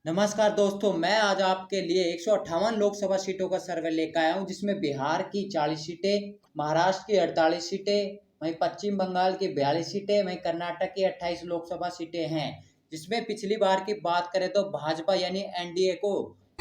नमस्कार दोस्तों, मैं आज आपके लिए 158 लोकसभा सीटों का सर्वे लेकर आया हूं, जिसमें बिहार की 40 सीटें, महाराष्ट्र की 48 सीटें, वहीं पश्चिम बंगाल की 42 सीटें, वहीं कर्नाटक की 28 लोकसभा सीटें हैं। जिसमें पिछली बार की बात करें तो भाजपा यानी एनडीए को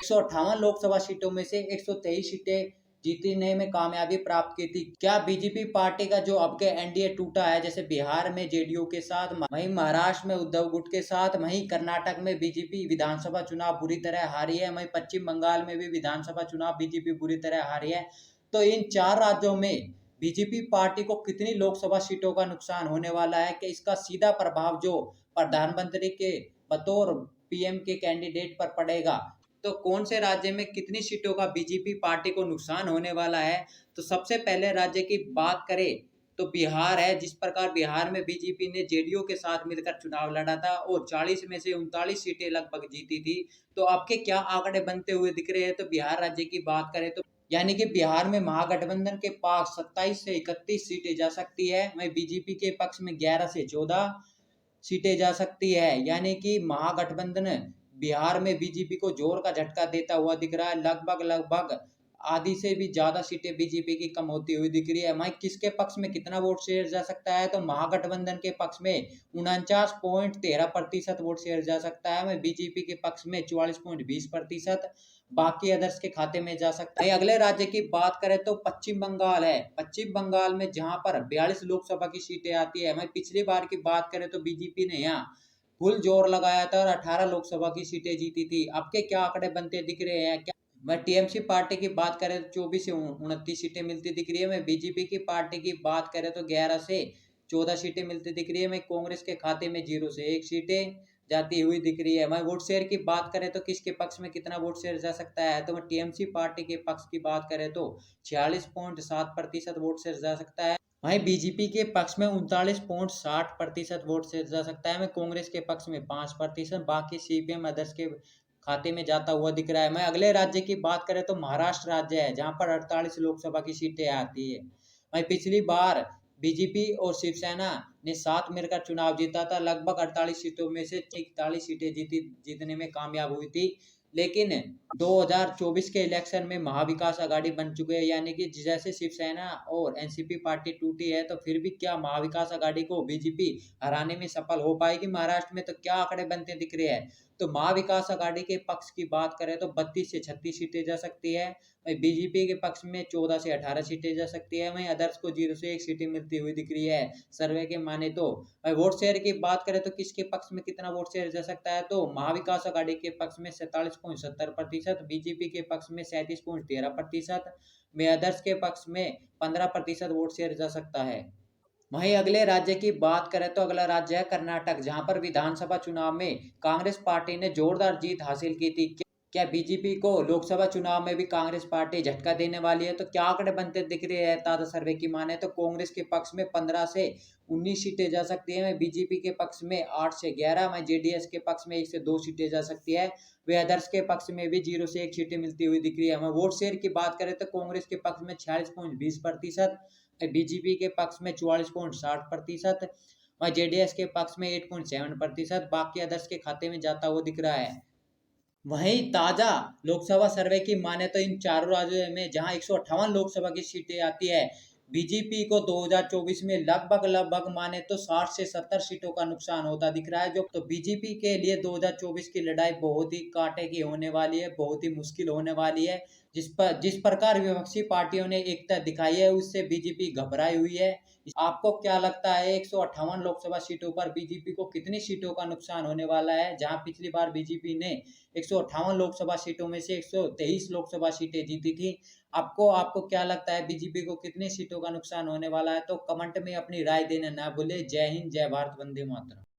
158 लोकसभा सीटों में से 123 सीटें जीतने में कामयाबी प्राप्त की थी। क्या बीजेपी पार्टी का जो अब के एनडीए टूटा है, जैसे बिहार में जेडीयू के साथ, वहीं महाराष्ट्र में उद्धव गुट के साथ, वहीं कर्नाटक में बीजेपी विधानसभा चुनाव बुरी तरह हारी है, वहीं पश्चिम बंगाल में भी विधानसभा चुनाव बीजेपी बुरी तरह हारी है। तो इन चार राज्यों में बीजेपी पार्टी को कितनी लोकसभा सीटों का नुकसान होने वाला है कि इसका सीधा प्रभाव जो प्रधानमंत्री के बतौर पीएम के कैंडिडेट पर पड़ेगा। तो कौन से राज्य में कितनी सीटों का बीजेपी पार्टी को नुकसान होने वाला है। तो सबसे पहले राज्य की बात करें तो बिहार है। जिस प्रकार बिहार में बीजेपी ने जेडीयू के साथ मिलकर चुनाव लड़ा था और 40 में से 39 सीटें लगभग जीती थी। तो आपके क्या आंकड़े बनते हुए दिख रहे हैं। तो बिहार राज्य की बात करें तो यानी कि बिहार में महागठबंधन के पास 27 से 31 सीटें जा सकती है, वहीं बीजेपी के पक्ष में 11 से 14 सीटें जा सकती है। यानी कि महागठबंधन बिहार में बीजेपी को जोर का झटका देता हुआ दिख रहा है। लगभग लगभग आधी से भी ज्यादा सीटें बीजेपी की कम होती हुई दिख रही है। वहीं किसके पक्ष में कितना वोट शेयर जा सकता है। तो महागठबंधन के पक्ष में 49.13% वोट शेयर जा सकता है। वहीं बीजेपी के पक्ष में 44.20%, बाकी अदर्स के खाते में जा सकता है। अगले राज्य की बात करें तो पश्चिम बंगाल है। पश्चिम बंगाल में जहां पर 42 लोकसभा की सीटें आती है, वहीं पिछली बार की बात करें तो बीजेपी ने यहाँ फुल जोर लगाया था और 18 लोकसभा की सीटें जीती थी। आपके क्या आंकड़े बनते दिख रहे हैं। क्या मैं टीएमसी पार्टी की बात करें तो 24 से 29 सीटें मिलती दिख रही है। मैं बीजेपी की पार्टी की बात करें तो 11 से 14 सीटें मिलती दिख रही है। मैं कांग्रेस के खाते में 0 से 1 सीटें जाती हुई दिख रही है। मैं वोट शेयर की बात करें तो किसके पक्ष में कितना वोट शेयर जा सकता है। तो मैं टीएमसी पार्टी के पक्ष की बात करें तो 46.7% वोट शेयर जा सकता है। वहीं बीजेपी के पक्ष में 39.60% वोट शेयर जा सकता है। मैं कांग्रेस के पक्ष में 5%, बाकी सीपीएम अदर्स के खाते में जाता हुआ दिख रहा है। मैं अगले राज्य की बात करें तो महाराष्ट्र राज्य है, जहां पर 48 लोकसभा की सीटें आती है। वहीं पिछली बार बीजेपी और शिवसेना ने साथ मिलकर चुनाव जीता था। लगभग 48 सीटों में से 41 सीटें जीतने में कामयाब हुई थी। लेकिन 2024 के इलेक्शन में महाविकास आघाड़ी बन चुके हैं, यानी कि जैसे शिवसेना और एनसीपी पार्टी टूटी है, तो फिर भी क्या महाविकास आघाड़ी को बीजेपी हराने में सफल हो पाएगी महाराष्ट्र में। तो क्या आंकड़े बनते दिख रहे हैं। तो महाविकास आघाड़ी के पक्ष की बात करें तो 32 से 36 सीटें जा सकती है। वहीं बीजेपी के पक्ष में 14 से 18 सीटें जा सकती है। वहीं अदर्स को 0 से 1 सीटें मिलती हुई दिख रही है सर्वे के माने तो। वोट शेयर की बात करें तो किसके पक्ष में कितना वोट शेयर जा सकता है। तो महाविकास आघाड़ी के पक्ष में 47.70%, बीजेपी के पक्ष में 37.13%, में अदर्स के पक्ष में 15% वोट शेयर जा सकता है। वहीं अगले राज्य की बात करें तो अगला राज्य है कर्नाटक, जहां पर विधानसभा चुनाव में कांग्रेस पार्टी ने जोरदार जीत हासिल की थी। क्या बीजेपी को लोकसभा चुनाव में भी कांग्रेस पार्टी झटका देने वाली है। तो क्या आंकड़े बनते दिख रहे हैं ताजा सर्वे की माने तो कांग्रेस के पक्ष में 15 से 19 सीटें जा सकती है। बीजेपी के पक्ष में 8 से 11, में जेडीएस के पक्ष में 1 से 2 सीटें जा सकती है। वे अदर्स के पक्ष में भी 0 से 1 सीटें मिलती हुई दिख रही है। हमें वोट शेयर की बात करें तो कांग्रेस के पक्ष में 46.20%, बीजेपी के पक्ष में 44.60%, वहीं जेडीएस के पक्ष में 8.7%, बाकी अदर्स के खाते में जाता हुआ दिख रहा है। वहीं ताजा लोकसभा सर्वे की माने तो इन चारों राज्यों में जहां 158 लोकसभा की सीटें आती है, बीजेपी को 2024 में लगभग लगभग माने तो 60 से 70 सीटों का नुकसान होता दिख रहा है। जो तो बीजेपी के लिए 2024 की लड़ाई बहुत ही कांटे की होने वाली है, बहुत ही मुश्किल होने वाली है। जिस प्रकार विपक्षी पार्टियों ने एकता दिखाई है, उससे बीजेपी घबराई हुई है। आपको क्या लगता है 158 लोकसभा सीटों पर बीजेपी को कितनी सीटों का नुकसान होने वाला है। जहां पिछली बार बीजेपी ने 158 लोकसभा सीटों में से 123 लोकसभा सीटें जीती थी। आपको आपको क्या लगता है बीजेपी को कितनी सीटों का नुकसान होने वाला है। तो कमेंट में अपनी राय देना ना भूले। जय हिंद, जय भारत, वंदे मातरम।